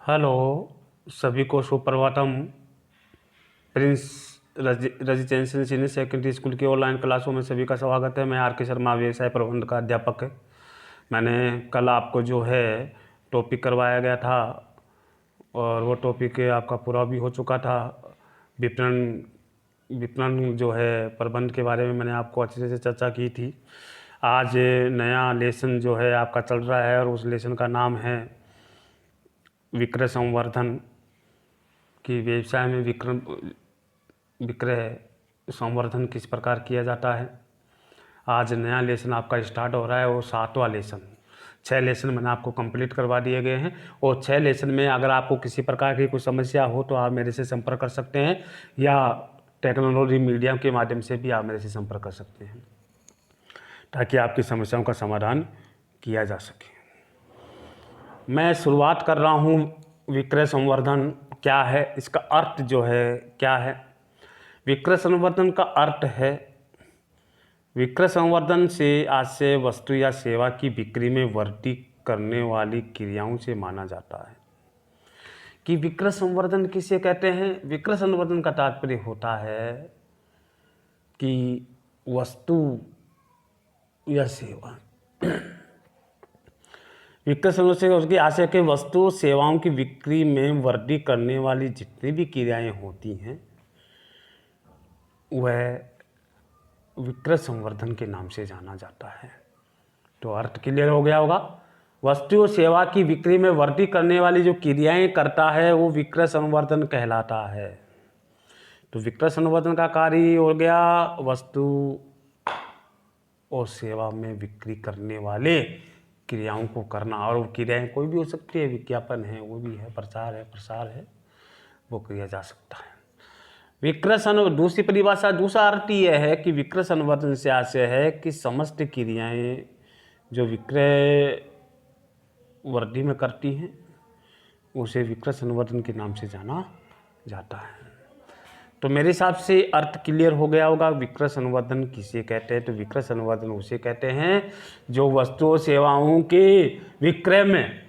Hello, सभी को सुप्रभातम। Prince Residential Senior Secondary School की ऑनलाइन क्लासों में सभी का स्वागत है। मैं आर के शर्मा, व्यवसाय प्रबंधन का अध्यापक है। मैंने कल आपको जो है टॉपिक करवाया गया था और वो टॉपिक आपका पूरा भी हो चुका था। विपणन विपणन जो है प्रबंध के बारे में मैंने आपको अच्छे से चर्चा की थी। आज नया लेसन जो है आपका चल रहा है और उस लेसन का नाम है विक्रय संवर्धन। कि व्यवसाय में विक्रय संवर्धन किस प्रकार किया जाता है। आज नया लेसन आपका स्टार्ट हो रहा है और 7वां लेसन। 6 लेसन मैंने आपको कंप्लीट करवा दिए गए हैं और 6 लेसन में अगर आपको किसी प्रकार की कोई समस्या हो तो आप मेरे से संपर्क कर सकते हैं या टेक्नोलॉजी मीडिया के माध्यम से भी आप मेरे से संपर्क कर सकते हैं ताकि आपकी समस्याओं का समाधान किया जा सके। मैं शुरुआत कर रहा हूँ। विक्रय संवर्धन क्या है, इसका अर्थ जो है क्या है। विक्रय संवर्धन का अर्थ है, विक्रय संवर्धन से आज से वस्तु या सेवा की बिक्री में वृद्धि करने वाली क्रियाओं से माना जाता है। कि विक्रय संवर्धन किसे कहते हैं। विक्रय संवर्धन का तात्पर्य होता है कि वस्तु या सेवा विक्रय संवर्धन से उसकी आशय के वस्तु सेवाओं की बिक्री में वृद्धि करने वाली जितनी भी क्रियाएं होती हैं वह विक्रय संवर्धन के नाम से जाना जाता है। तो अर्थ क्लियर हो गया होगा। वस्तु और सेवा की बिक्री में वृद्धि करने वाली जो क्रियाएं करता है वो विक्रय संवर्धन कहलाता है। तो विक्रय संवर्धन का कार्य हो गया वस्तु और सेवा में बिक्री करने वाले क्रियाओं को करना। और वो क्रियाएं कोई भी हो सकती है, विज्ञापन है, वो भी है, प्रचार है, प्रसार है, वो किया जा सकता है। विक्रय दूसरी परिभाषा, दूसरा अर्थ यह है कि विक्रय संवर्धन से आशय है कि समस्त क्रियाएं जो विक्रय वृद्धि में करती हैं उसे विक्रय संवर्धन के नाम से जाना जाता है। तो मेरे हिसाब से अर्थ क्लियर हो गया होगा। विक्रय संवर्धन किसे कहते हैं। तो विक्रय संवर्धन उसे कहते हैं जो वस्तुओं सेवाओं के विक्रय में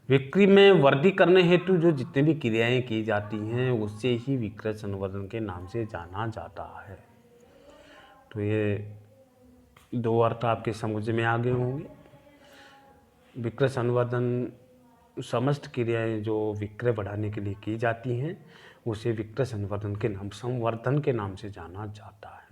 बिक्री में वृद्धि करने हेतु जो जितनी भी क्रियाएं की जाती हैं उससे ही विक्रय संवर्धन के नाम से जाना जाता है। तो ये दो अर्थ आपके समझ में आ गए होंगे। विक्रय संवर्धन समस्त क्रियाएं जो विक्रय बढ़ाने के लिए की जाती हैं उसे विक्रय संवर्धन के नाम से जाना जाता है।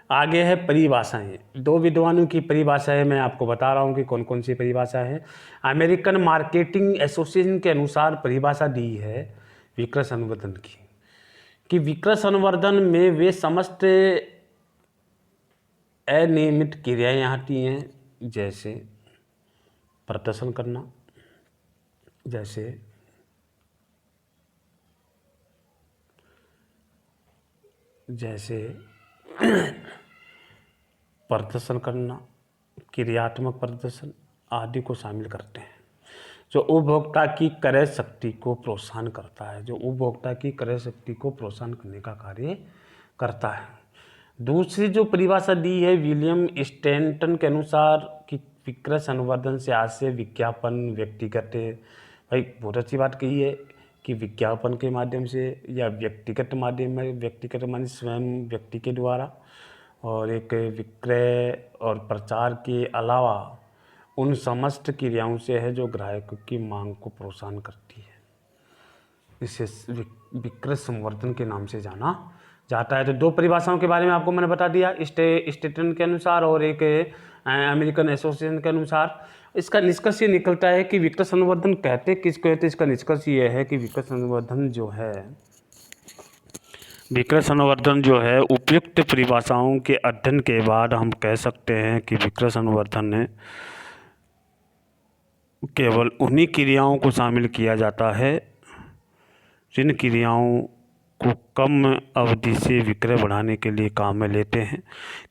आगे है परिभाषाएं। 2 विद्वानों की परिभाषाएं मैं आपको बता रहा हूं कि कौन कौन सी परिभाषा है। अमेरिकन मार्केटिंग एसोसिएशन के अनुसार परिभाषा दी है विक्रय संवर्धन की कि विक्रय संवर्धन में वे समस्त अनियमित क्रियाएं आती हैं जैसे प्रदर्शन करना, जैसे प्रदर्शन करना, क्रियात्मक प्रदर्शन आदि को शामिल करते हैं जो उपभोक्ता की क्रय शक्ति को प्रोत्साहन करता है, जो उपभोक्ता की क्रय शक्ति को प्रोत्साहन करने का कार्य करता है। दूसरी जो परिभाषा दी है विलियम स्टैंटन के अनुसार कि विक्रय संवर्धन से आशय विज्ञापन व्यक्तिगत, भाई बहुत अच्छी बात कही है कि विज्ञापन के माध्यम से या व्यक्तिगत माध्यम में, व्यक्तिगत माने स्वयं व्यक्ति के द्वारा, और एक विक्रय और प्रचार के अलावा उन समस्त क्रियाओं से है जो ग्राहकों की मांग को प्रोत्साहन करती है। इसे विक्रय संवर्धन के नाम से जाना जाता है। तो 2 परिभाषाओं के बारे में आपको मैंने बता दिया, स्टेटन के अनुसार और एक अमेरिकन एसोसिएशन के अनुसार। इसका निष्कर्ष ये निकलता है कि विक्रय संवर्धन कहते किसको कहते। इसका निष्कर्ष ये है कि विक्रय संवर्धन जो है उपयुक्त परिभाषाओं के अध्ययन के बाद हम कह सकते हैं कि विक्रय संवर्धन ने केवल उन्हीं क्रियाओं को शामिल किया जाता है जिन क्रियाओं को कम अवधि से विक्रय बढ़ाने के लिए काम में लेते हैं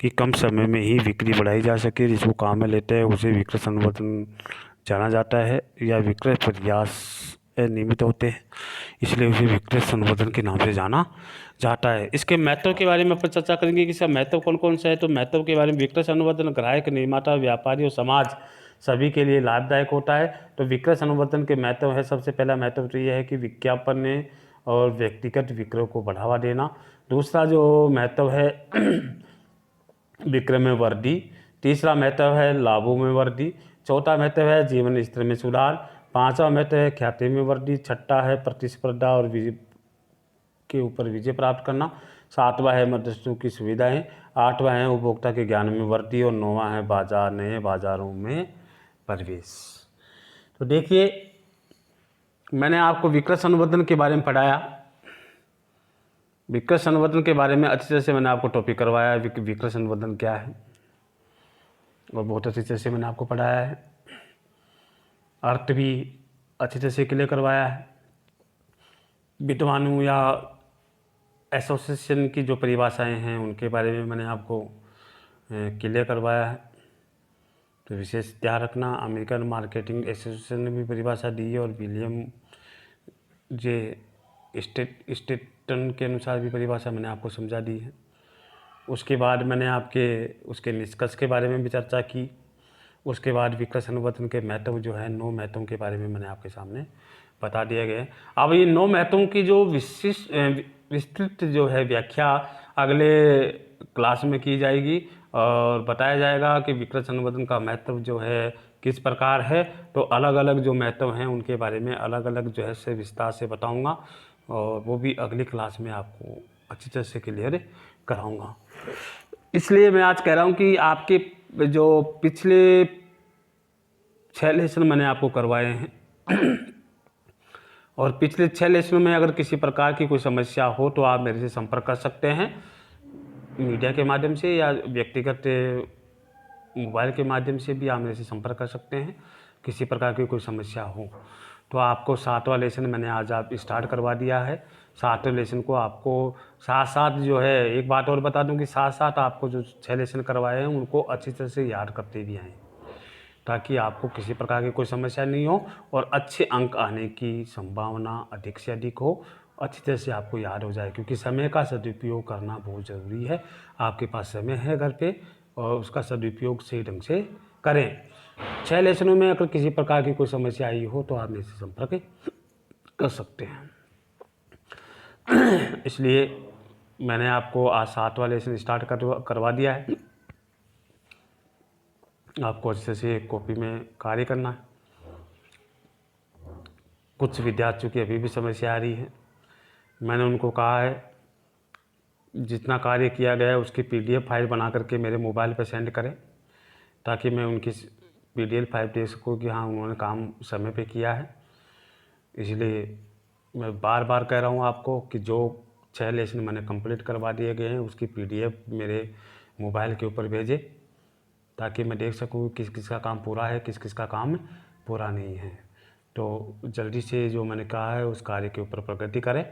कि कम समय में ही बिक्री बढ़ाई जा सके। जिसको काम में लेते हैं उसे विक्रय संवर्धन जाना जाता है। या विक्रय प्रयास नियमित होते हैं इसलिए उसे विक्रय संवर्धन के नाम से जाना जाता है। इसके महत्व के बारे में अपन चर्चा करेंगे कि इसका महत्व कौन कौन सा है। तो महत्व के बारे में विक्रय संवर्धन ग्राहक, निर्माता, व्यापारी और समाज सभी के लिए लाभदायक होता है। तो विक्रय अनुवर्तन के महत्व है, सबसे पहला महत्व तो यह है कि विज्ञापन और व्यक्तिगत विक्रय को बढ़ावा देना। दूसरा जो महत्व है विक्रय में वृद्धि। तीसरा महत्व है लाभों में वृद्धि। चौथा महत्व है जीवन स्तर में सुधार। पांचवा महत्व है ख्याति में वृद्धि। छठा है प्रतिस्पर्धा और के ऊपर विजय प्राप्त करना। सातवां है मध्यस्थों की सुविधाएं। आठवां है उपभोक्ता के ज्ञान में वृद्धि। और नौवां है बाजार, नए बाजारों में प्रवेश। तो देखिए, मैंने आपको विक्रय संवर्धन के बारे में पढ़ाया। विक्रय संवर्धन के बारे में अच्छी तरह से मैंने आपको टॉपिक करवाया, विक्रय संवर्धन क्या है, और बहुत अच्छी तरह से मैंने आपको पढ़ाया है। अर्थ भी अच्छी तरह से क्लियर करवाया है। विद्वानों या एसोसिएशन की जो परिभाषाएं हैं उनके बारे में मैंने आपको क्लियर करवाया है। तो विशेष ध्यान रखना, अमेरिकन मार्केटिंग एसोसिएशन ने भी परिभाषा दी है और विलियम जे स्टेटन के अनुसार भी परिभाषा मैंने आपको समझा दी है। उसके बाद मैंने आपके उसके निष्कर्ष के बारे में भी चर्चा की। उसके बाद विक्रय अनुवर्तन के महत्व जो है 9 महत्वों के बारे में मैंने आपके सामने बता दिया गया है। अब ये 9 महत्वों की जो विस्तृत जो है व्याख्या अगले क्लास में की जाएगी और बताया जाएगा कि विक्रय अनुवर्तन का महत्व जो है किस प्रकार है। तो अलग अलग जो महत्व हैं उनके बारे में अलग अलग जो है से विस्तार से बताऊंगा और वो भी अगली क्लास में आपको अच्छी तरह से क्लियर कराऊंगा। इसलिए मैं आज कह रहा हूँ कि आपके जो पिछले 6 लेसन मैंने आपको करवाए हैं और पिछले 6 लेसनों में अगर किसी प्रकार की कोई समस्या हो तो आप मेरे से संपर्क कर सकते हैं, मीडिया के माध्यम से या व्यक्तिगत मोबाइल के माध्यम से भी आप मेरे से संपर्क कर सकते हैं। किसी प्रकार की कोई समस्या हो तो आपको 7वां लेसन मैंने आज आप स्टार्ट करवा दिया है। 7वें लेसन को आपको साथ साथ जो है, एक बात और बता दूं कि साथ साथ आपको जो 6 लेसन करवाए हैं उनको अच्छी तरह से याद करते भी आएँ ताकि आपको किसी प्रकार की कोई समस्या नहीं हो और अच्छे अंक आने की संभावना अधिक से अधिक हो, अच्छी तरह से आपको याद हो जाए। क्योंकि समय का सदुपयोग करना बहुत ज़रूरी है। आपके पास समय है घर पे और उसका सदुपयोग सही ढंग से करें। 6 लेसनों में अगर किसी प्रकार की कोई समस्या आई हो तो आप मेरे से संपर्क कर सकते हैं। इसलिए मैंने आपको आज 7वां लेसन स्टार्ट करवा दिया है। आपको अच्छे से कॉपी में कार्य करना है। कुछ विद्यार्थियों की अभी भी समस्या आ रही है। मैंने उनको कहा है जितना कार्य किया गया है उसकी PDF फाइल बना करके मेरे मोबाइल पर सेंड करें ताकि मैं उनकी PDF फाइल देख सकूँ कि हाँ उन्होंने काम समय पे किया है। इसलिए मैं बार बार कह रहा हूँ आपको कि जो 6 लेसन मैंने कंप्लीट करवा दिए गए हैं उसकी PDF मेरे मोबाइल के ऊपर भेजें ताकि मैं देख सकूँ किस किस का काम पूरा है, किस किस का काम पूरा नहीं है। तो जल्दी से जो मैंने कहा है उस कार्य के ऊपर प्रगति करें।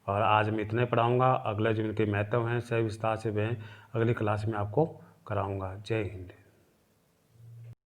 और आज मैं इतने पढ़ाऊँगा, अगले जो इनके महत्व हैं सही विस्तार से वह अगली क्लास में आपको कराऊँगा। जय हिंद।